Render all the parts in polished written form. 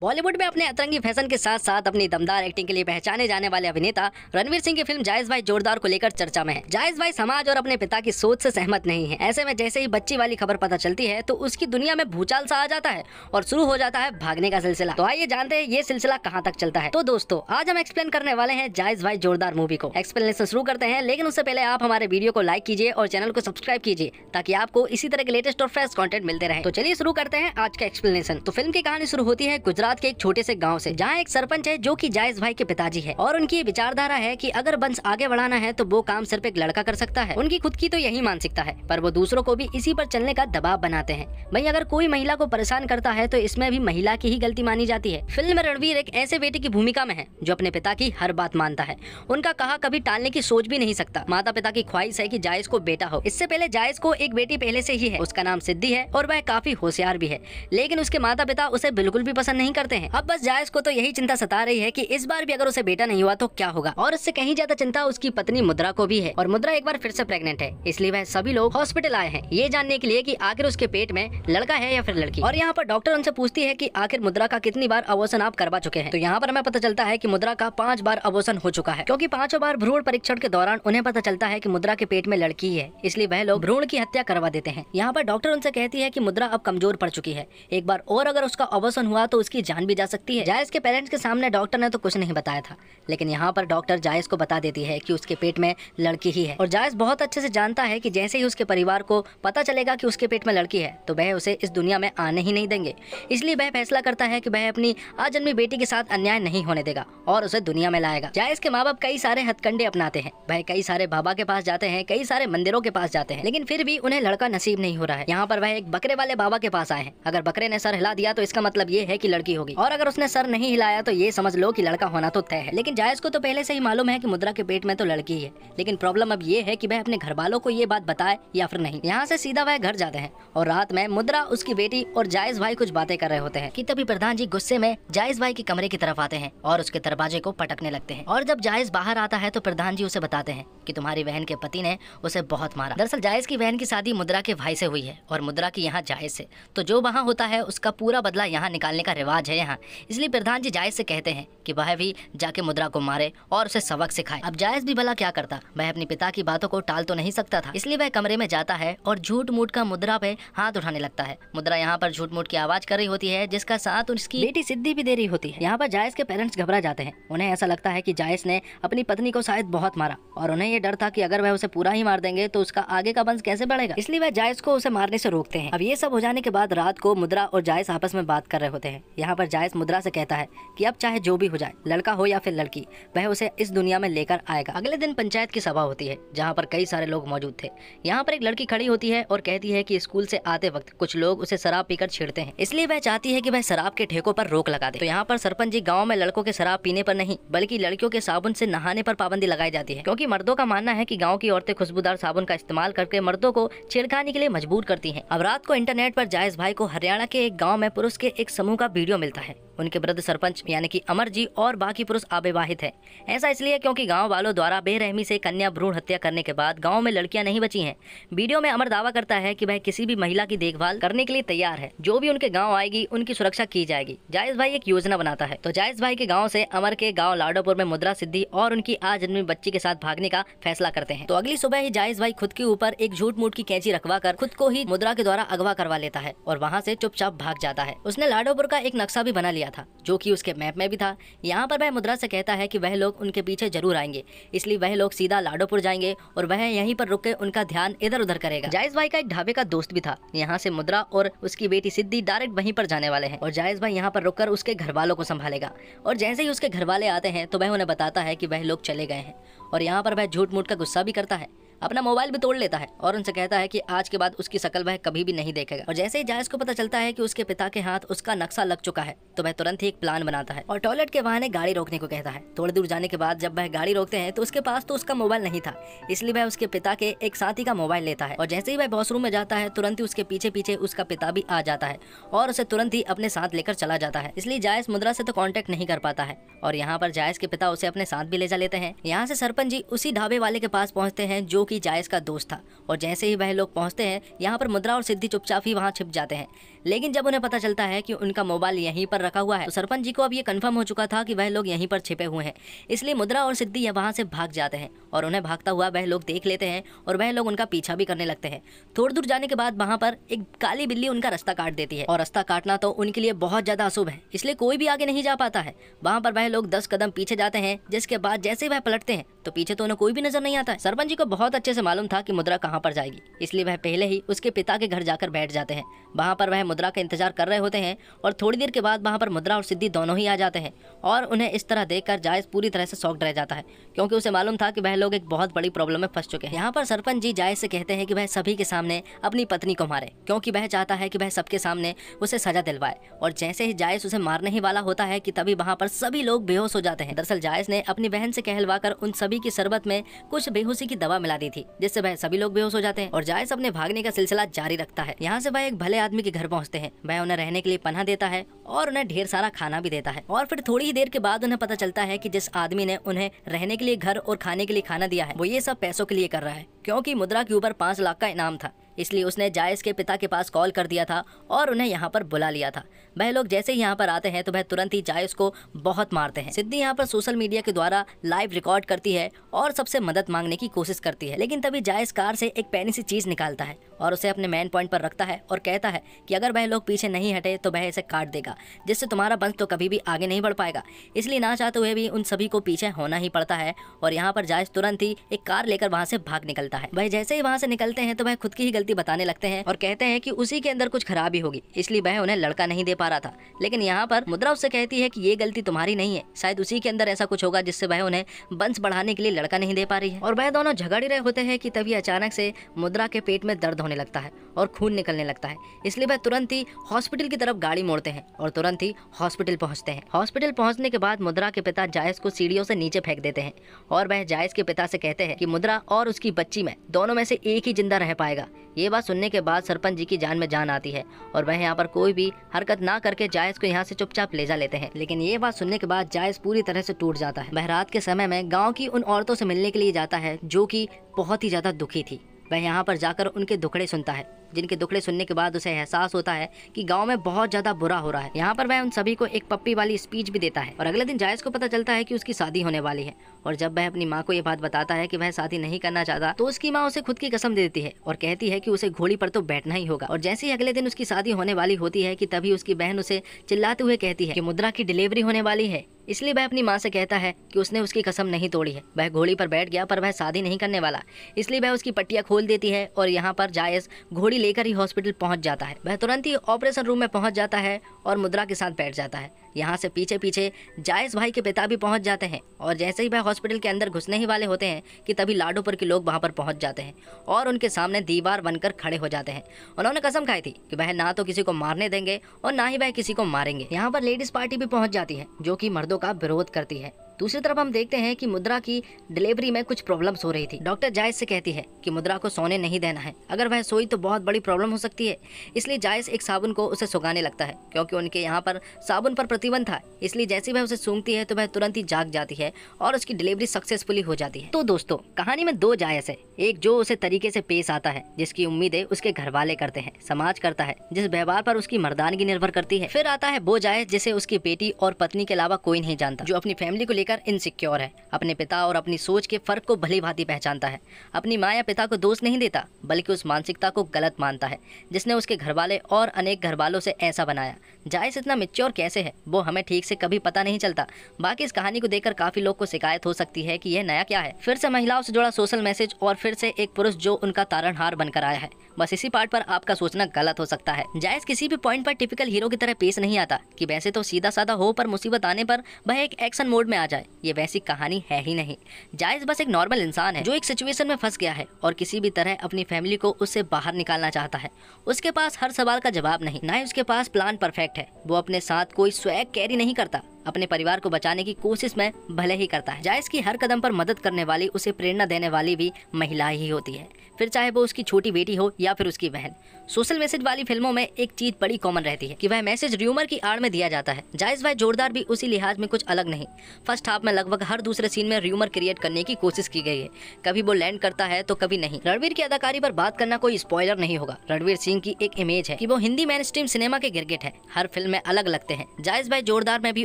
बॉलीवुड में अपने अतरंगी फैशन के साथ साथ अपनी दमदार एक्टिंग के लिए पहचाने जाने वाले अभिनेता रणवीर सिंह की फिल्म जायज भाई जोरदार को लेकर चर्चा में है। जायज भाई समाज और अपने पिता की सोच से सहमत नहीं है। ऐसे में जैसे ही बच्ची वाली खबर पता चलती है तो उसकी दुनिया में भूचाल सा आ जाता है और शुरू हो जाता है भागने का सिलसिला। तो आइए जानते हैं ये सिलसिला कहाँ तक चलता है। तो दोस्तों आज हम एक्सप्लेन करने वाले हैं जायज भाई जोरदार मूवी को। एक्सप्लेनेशन शुरू करते हैं, लेकिन उससे पहले आप हमारे वीडियो को लाइक कीजिए और चैनल को सब्सक्राइब कीजिए ताकि आपको इसी तरह के लेटेस्ट और फ्रेश कंटेंट मिलते रहे। तो चलिए शुरू करते हैं आज का एक्सप्लेनेशन। तो फिल्म की कहानी शुरू होती है गुजरात के एक छोटे से गाँव से, जहाँ एक सरपंच है जो कि जायज भाई के पिताजी है और उनकी ये विचारधारा है कि अगर वंश आगे बढ़ाना है तो वो काम सिर्फ एक लड़का कर सकता है। उनकी खुद की तो यही मानसिकता है, पर वो दूसरों को भी इसी पर चलने का दबाव बनाते हैं। भाई अगर कोई महिला को परेशान करता है तो इसमें भी महिला की ही गलती मानी जाती है। फिल्म में रणवीर एक ऐसे बेटे की भूमिका में है जो अपने पिता की हर बात मानता है, उनका कहा कभी टालने की सोच भी नहीं सकता। माता पिता की ख्वाहिश है कि जायज को बेटा हो। इससे पहले जायज को एक बेटी पहले से ही है, उसका नाम सिद्धि है और वह काफी होशियार भी है, लेकिन उसके माता पिता उसे बिल्कुल भी पसंद नहीं करते हैं। अब बस जायज को तो यही चिंता सता रही है कि इस बार भी अगर उसे बेटा नहीं हुआ तो क्या होगा, और उससे कहीं ज्यादा चिंता उसकी पत्नी मुद्रा को भी है। और मुद्रा एक बार फिर से प्रेग्नेंट है, इसलिए वह सभी लोग हॉस्पिटल आए हैं ये जानने के लिए कि आखिर उसके पेट में लड़का है या फिर लड़की। और यहाँ पर डॉक्टर उनसे पूछती है कि आखिर मुद्रा का कितनी बार अबॉर्शन आप करवा चुके हैं। तो यहाँ पर हमें पता चलता है कि मुद्रा का 5 बार अबॉर्शन हो चुका है, क्योंकि 5 बार भ्रूण परीक्षण के दौरान उन्हें पता चलता है कि मुद्रा के पेट में लड़की है, इसलिए वह लोग भ्रूण की हत्या करवा देते हैं। यहाँ पर डॉक्टर उनसे कहती है कि मुद्रा अब कमजोर पड़ चुकी है, एक बार और अगर उसका अबॉर्शन हुआ तो उसकी जान भी जा सकती है। जायज के पेरेंट्स के सामने डॉक्टर ने तो कुछ नहीं बताया था, लेकिन यहाँ पर डॉक्टर जायज को बता देती है कि उसके पेट में लड़की ही है। और जायज बहुत अच्छे से जानता है कि जैसे ही उसके परिवार को पता चलेगा कि उसके पेट में लड़की है तो वह उसे इस दुनिया में आने ही नहीं देंगे। इसलिए वह फैसला करता है कि वह अपनी आजन्मी बेटी के साथ अन्याय नहीं होने देगा और उसे दुनिया में लाएगा। जायज के माँ बाप कई सारे हथकंडे अपनाते हैं, वह कई सारे बाबा के पास जाते हैं, कई सारे मंदिरों के पास जाते हैं, लेकिन फिर भी उन्हें लड़का नसीब नहीं हो रहा है। यहाँ पर वह एक बकरे वाले बाबा के पास आए हैं। अगर बकरे ने सर हिला दिया तो इसका मतलब ये है कि लड़की होगी, और अगर उसने सर नहीं हिलाया तो ये समझ लो कि लड़का होना तो तय है। लेकिन जायज को तो पहले से ही मालूम है कि मुद्रा के पेट में तो लड़की है, लेकिन प्रॉब्लम अब ये है कि वह अपने घर वालों को ये बात बताए या फिर नहीं। यहाँ से सीधा वह घर जाते हैं और रात में मुद्रा, उसकी बेटी और जायज भाई कुछ बातें कर रहे होते हैं कि तभी प्रधान जी गुस्से में जायज भाई के कमरे की तरफ आते हैं और उसके दरवाजे को पटकने लगते हैं। और जब जायज बाहर आता है तो प्रधान जी उसे बताते हैं कि तुम्हारी बहन के पति ने उसे बहुत मारा। दरअसल जायज की बहन की शादी मुद्रा के भाई से हुई है और मुद्रा की यहाँ जायज से, तो जो वहाँ होता है उसका पूरा बदला यहाँ निकालने का रिवाज है यहाँ। इसलिए प्रधान जी जायज से कहते हैं कि वह भी जाके मुद्रा को मारे और उसे सबक सिखाए। अब जायज भी भला क्या करता, वह अपने पिता की बातों को टाल तो नहीं सकता था, इसलिए वह कमरे में जाता है और झूठ मूठ का मुद्रा पे हाथ उठाने लगता है। मुद्रा यहाँ पर झूठ मूठ की आवाज कर रही होती है, जिसका साथ उसकी बेटी सिद्धि भी दे रही होती है। यहाँ पर जायज के पेरेंट्स घबरा जाते हैं, उन्हें ऐसा लगता है कि जायज ने अपनी पत्नी को शायद बहुत मारा और उन्हें ये डर था कि अगर वह उसे पूरा ही मार देंगे तो उसका आगे का वंश कैसे बढ़ेगा, इसलिए वह जायज को उसे मारने से रोकते हैं। अब ये सब हो जाने के बाद रात को मुद्रा और जायज आपस में बात कर रहे होते हैं। यहाँ पर जायज मुद्रा से कहता है कि अब चाहे जो भी हो जाए, लड़का हो या फिर लड़की, वह उसे इस दुनिया में लेकर आएगा। अगले दिन पंचायत की सभा होती है जहाँ पर कई सारे लोग मौजूद थे। यहाँ पर एक लड़की खड़ी होती है और कहती है कि स्कूल से आते वक्त कुछ लोग उसे शराब पीकर छेड़ते हैं, इसलिए वह चाहती है कि वह शराब के ठेकों पर रोक लगा दे। तो यहाँ पर सरपंच जी गाँव में लड़कों के शराब पीने पर नहीं बल्कि लड़कियों के साबुन से नहाने पर पाबंदी लगाई जाती है, क्योंकि मर्दों का मानना है कि गाँव की औरतें खुशबूदार साबुन का इस्तेमाल करके मर्दों को छेड़खानी के लिए मजबूर करती है। अब रात को इंटरनेट पर जायज भाई को हरियाणा के एक गाँव में पुरुष के एक समूह का वीडियो मिलता है। उनके वृद्ध सरपंच यानी कि अमर जी और बाकी पुरुष अविवाहित है। ऐसा इसलिए क्योंकि गांव वालों द्वारा बेरहमी से कन्या भ्रूण हत्या करने के बाद गांव में लड़कियां नहीं बची हैं। वीडियो में अमर दावा करता है कि वह किसी भी महिला की देखभाल करने के लिए तैयार है, जो भी उनके गांव आएगी उनकी सुरक्षा की जाएगी। जायज भाई एक योजना बनाता है, तो जायज भाई के गाँव से अमर के गाँव लाडोपुर में मुद्रा, सिद्धि और उनकी आजन्मी बच्ची के साथ भागने का फैसला करते हैं। तो अगली सुबह ही जायज भाई खुद के ऊपर एक झूठ मूठ की कैंची रखवा कर खुद को ही मुद्रा के द्वारा अगवा करवा लेता है और वहाँ से चुपचाप भाग जाता है। उसने लाडोपुर का एक नक्शा भी बना लिया था जो कि उसके मैप में भी था। यहाँ पर वह मुद्रा से कहता है कि वह लोग उनके पीछे जरूर आएंगे, इसलिए वह लोग सीधा लाडोपुर जाएंगे और वह यहीं पर रुक के उनका ध्यान इधर उधर करेगा। जायज भाई का एक ढाबे का दोस्त भी था। यहाँ से मुद्रा और उसकी बेटी सिद्धि डायरेक्ट वहीं पर जाने वाले हैं और जायज भाई यहाँ पर रुककर उसके घर वालों को संभालेगा। और जैसे ही उसके घर वाले आते हैं तो वह उन्हें बताता है कि वह लोग चले गए हैं, और यहाँ पर वह झूठ मूठ का गुस्सा भी करता है, अपना मोबाइल भी तोड़ लेता है और उनसे कहता है कि आज के बाद उसकी शक्ल वह कभी भी नहीं देखेगा। और जैसे ही जायज को पता चलता है कि उसके पिता के हाथ उसका नक्शा लग चुका है तो वह तुरंत ही एक प्लान बनाता है और टॉयलेट के बहाने गाड़ी रोकने को कहता है। थोड़ी दूर जाने के बाद जब वह गाड़ी रोकते हैं तो उसके पास तो उसका मोबाइल नहीं था, इसलिए वह उसके पिता के एक साथी का मोबाइल लेता है। और जैसे ही वह वॉशरूम में जाता है तुरंत ही उसके पीछे पीछे उसका पिता भी आ जाता है और उसे तुरंत ही अपने साथ लेकर चला जाता है। इसलिए जायज मुद्रा से तो कांटेक्ट नहीं कर पाता है और यहाँ पर जायज के पिता उसे अपने साथ भी ले जा लेते हैं। यहाँ से सरपंच जी उसी ढाबे वाले के पास पहुँचते हैं जो कि जायज का दोस्त था। और जैसे ही वह लोग पहुंचते हैं यहाँ पर मुद्रा और सिद्धि चुपचाप ही वहाँ छिप जाते हैं। लेकिन जब उन्हें पता चलता है कि उनका मोबाइल यहीं पर रखा हुआ है, तो सरपंच जी को अब ये कंफर्म हो चुका था कि वह लोग यहीं पर छिपे हुए हैं। इसलिए मुद्रा और सिद्धि वहाँ से भाग जाते हैं और उन्हें भागता हुआ वह लोग देख लेते हैं और वह लोग उनका पीछा भी करने लगते हैं। थोड़ी दूर जाने के बाद वहाँ पर एक काली बिल्ली उनका रास्ता काट देती है और रास्ता काटना तो उनके लिए बहुत ज्यादा अशुभ है, इसलिए कोई भी आगे नहीं जा पाता है। वहाँ पर वह लोग 10 कदम पीछे जाते हैं, जिसके बाद जैसे वह पलटते हैं तो पीछे तो उन्हें कोई भी नजर नहीं आता है। सरपंच जी को बहुत अच्छे से मालूम था कि मुद्रा कहाँ पर जाएगी, इसलिए वह पहले ही उसके पिता के घर जाकर बैठ जाते हैं। वहाँ पर वह मुद्रा का इंतजार कर रहे होते हैं और थोड़ी देर के बाद वहाँ पर मुद्रा और सिद्धि दोनों ही आ जाते हैं। और उन्हें इस तरह देखकर जायज पूरी तरह से शॉक्ड रह जाता है, क्योंकि उसे मालूम था कि वह लोग एक बहुत बड़ी प्रॉब्लम में फंस चुके हैं। यहाँ पर सरपंच जी जायज से कहते हैं कि वह सभी के सामने अपनी पत्नी को मारे, क्योंकि वह चाहता है कि वह सबके सामने उसे सजा दिलवाए। और जैसे ही जायज उसे मारने ही वाला होता है कि तभी वहाँ पर सभी लोग बेहोश हो जाते हैं। दरअसल जायज ने अपनी बहन से कहलवाकर उन सभी की शरबत में कुछ बेहोशी की दवा मिला दी थी, जिससे वह सभी लोग बेहोश हो जाते हैं और जायज अपने भागने का सिलसिला जारी रखता है। यहाँ से वह एक भले आदमी के घर पहुँचते हैं। वह उन्हें रहने के लिए पनाह देता है और उन्हें ढेर सारा खाना भी देता है। और फिर थोड़ी ही देर के बाद उन्हें पता चलता है कि जिस आदमी ने उन्हें रहने के लिए घर और खाने के लिए खाना दिया है, वो ये सब पैसों के लिए कर रहा है, क्योंकि मुद्रा के ऊपर 5 लाख का इनाम था। इसलिए उसने जायज के पिता के पास कॉल कर दिया था और उन्हें यहाँ पर बुला लिया था। वह लोग जैसे ही यहाँ पर आते हैं तो वह तुरंत ही जायज को बहुत मारते हैं। सिद्धि यहाँ पर सोशल मीडिया के द्वारा लाइव रिकॉर्ड करती है और सबसे मदद मांगने की कोशिश करती है, लेकिन तभी जायज कार से एक पैनी सी चीज निकालता है और उसे अपने मेन पॉइंट पर रखता है और कहता है कि अगर वह लोग पीछे नहीं हटे तो वह इसे काट देगा, जिससे तुम्हारा वंश तो कभी भी आगे नहीं बढ़ पाएगा। इसलिए ना चाहते हुए भी उन सभी को पीछे होना ही पड़ता है और यहाँ पर जायज तुरंत ही एक कार लेकर वहाँ से भाग निकलता है। वह जैसे ही वहाँ से निकलते हैं तो वह खुद की ही गलती बताने लगते हैं और कहते हैं कि उसी के अंदर कुछ खराबी होगी, इसलिए वह उन्हें लड़का नहीं दे पा रहा था। लेकिन यहाँ पर मुद्रा उससे कहती है कि ये गलती तुम्हारी नहीं है, शायद उसी के अंदर ऐसा कुछ होगा जिससे वह उन्हें वंश बढ़ाने के लिए लड़का नहीं दे पा रही है। और वह दोनों झगड़ रहे होते हैं कि तभी अचानक से मुद्रा के पेट में दर्द होने लगता है और खून निकलने लगता है। इसलिए वह तुरंत ही हॉस्पिटल की तरफ गाड़ी मोड़ते हैं और तुरंत ही हॉस्पिटल पहुंचते हैं। हॉस्पिटल पहुंचने के बाद मुद्रा के पिता जायज को सीढ़ियों से नीचे फेंक देते हैं और वह जायज के पिता से कहते हैं कि मुद्रा और उसकी बच्ची में दोनों में से एक ही जिंदा रह पाएगा। ये बात सुनने के बाद सरपंच जी की जान में जान आती है और वह यहाँ पर कोई भी हरकत ना करके जायज को यहाँ से चुपचाप ले जा लेते हैं। लेकिन ये बात सुनने के बाद जायज पूरी तरह से टूट जाता है। वह रात के समय में गाँव की उन औरतों से मिलने के लिए जाता है जो कि बहुत ही ज्यादा दुखी थी। वह यहाँ पर जाकर उनके दुखड़े सुनता है, जिनके दुखड़े सुनने के बाद उसे एहसास होता है कि गांव में बहुत ज्यादा बुरा हो रहा है। यहाँ पर वह उन सभी को एक पप्पी वाली स्पीच भी देता है और अगले दिन जायज को पता चलता है कि उसकी शादी होने वाली है। और जब वह अपनी माँ को ये बात बताता है कि वह शादी नहीं करना चाहता, तो उसकी माँ उसे खुद की कसम दे देती है और कहती है कि उसे घोड़ी पर तो बैठना ही होगा। और जैसे ही अगले दिन उसकी शादी होने वाली होती है कि तभी उसकी बहन उसे चिल्लाते हुए कहती है कि मुद्रा की डिलीवरी होने वाली है। इसलिए वह अपनी माँ से कहता है कि उसने उसकी कसम नहीं तोड़ी है, वह घोड़ी पर बैठ गया पर वह शादी नहीं करने वाला। इसलिए वह उसकी पट्टियाँ खोल देती है और यहाँ पर जायज घोड़ी लेकर ही हॉस्पिटल पहुंच जाता है। वह तुरंत ही ऑपरेशन रूम में पहुंच जाता है और मुद्रा के साथ बैठ जाता है। यहाँ से पीछे पीछे जायज भाई के पिता भी पहुंच जाते हैं और जैसे ही वह हॉस्पिटल के अंदर घुसने ही वाले होते हैं कि तभी लाडोपुर के लोग वहां पर पहुंच जाते हैं और उनके सामने दीवार बनकर खड़े हो जाते हैं। उन्होंने कसम खाई थी कि वह ना तो किसी को मारने देंगे और ना ही वह किसी को मारेंगे। यहाँ पर लेडीज पार्टी भी पहुंच जाती है जो कि मर्दों का विरोध करती है। दूसरी तरफ हम देखते हैं कि मुद्रा की डिलीवरी में कुछ प्रॉब्लम्स हो रही थी। डॉक्टर जायज से कहती है कि मुद्रा को सोने नहीं देना है, अगर वह सोई तो बहुत बड़ी प्रॉब्लम हो सकती है। इसलिए जायज एक साबुन को उसे सुगाने लगता है, क्योंकि उनके यहाँ पर साबुन पर प्रतिबंध था। इसलिए जैसे वह उसे सूंघती है तो वह तुरंत ही जाग जाती है और उसकी डिलीवरी सक्सेसफुली हो जाती है। तो दोस्तों, कहानी में 2 जायज है, एक जो उसे तरीके से पेश आता है जिसकी उम्मीदें उसके घर वाले करते हैं, समाज करता है, जिस व्यवहार पर उसकी मर्दानगी निर्भर करती है। फिर आता है वो जायज जिसे उसकी बेटी और पत्नी के अलावा कोई नहीं जानता, जो अपनी फैमिली को लेकर इनसिक्योर है, अपने पिता और अपनी सोच के फर्क को भली भांति पहचानता है, अपनी माँ या पिता को दोष नहीं देता बल्कि उस मानसिकता को गलत मानता है जिसने उसके घरवाले और अनेक घरवालों से ऐसा बनाया। जायज इतना मैच्योर कैसे है वो हमें ठीक से कभी पता नहीं चलता। बाकी इस कहानी को देखकर काफी लोग को शिकायत हो सकती है कि यह नया क्या है, फिर से महिलाओं से जुड़ा सोशल मैसेज और फिर से एक पुरुष जो उनका तारणहार बनकर आया है। बस इसी पार्ट पर आपका सोचना गलत हो सकता है। जायज किसी भी पॉइंट पर टिपिकल हीरो की तरह पेश नहीं आता कि वैसे तो सीधा साधा हो पर मुसीबत आने पर वह एक एक्शन मोड में आ जाए। ये वैसी कहानी है ही नहीं। जायज बस एक नॉर्मल इंसान है जो एक सिचुएशन में फंस गया है और किसी भी तरह अपनी फैमिली को उससे बाहर निकालना चाहता है। उसके पास हर सवाल का जवाब नहीं, ना ही उसके पास प्लान परफेक्ट है। वो अपने साथ कोई स्वैग कैरी नहीं करता, अपने परिवार को बचाने की कोशिश में भले ही करता है। जायज की हर कदम पर मदद करने वाली, उसे प्रेरणा देने वाली भी महिला ही होती है, फिर चाहे वो उसकी छोटी बेटी हो या फिर उसकी बहन। सोशल मैसेज वाली फिल्मों में एक चीज बड़ी कॉमन रहती है कि वह मैसेज र्यूमर की आड़ में दिया जाता है। जायज भाई जोरदार भी उसी लिहाज में कुछ अलग नहीं। फर्स्ट हाफ में लगभग हर दूसरे सीन में र्यूमर क्रिएट करने की कोशिश की गई है। कभी वो लैंड करता है तो कभी नहीं। रणवीर की अदाकारी पर बात करना कोई स्पॉइलर नहीं होगा। रणवीर सिंह की एक इमेज है कि वो हिंदी मेन स्ट्रीम सिनेमा के गिरगिट है, हर फिल्म में अलग लगते हैं। जायज भाई जोरदार में भी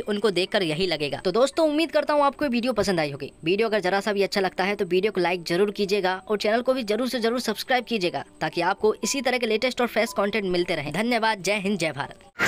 उनको देखकर यही लगेगा। तो दोस्तों उम्मीद करता हूँ आपको वीडियो पसंद आई होगी। वीडियो अगर जरा सा भी अच्छा लगता है तो वीडियो को लाइक जरूर कीजिएगा और चैनल को भी जरूर से जरूर सब्सक्राइब कीजिएगा ताकि आपको इसी तरह के लेटेस्ट और फ्रेश कंटेंट मिलते रहे। धन्यवाद। जय हिंद, जय भारत।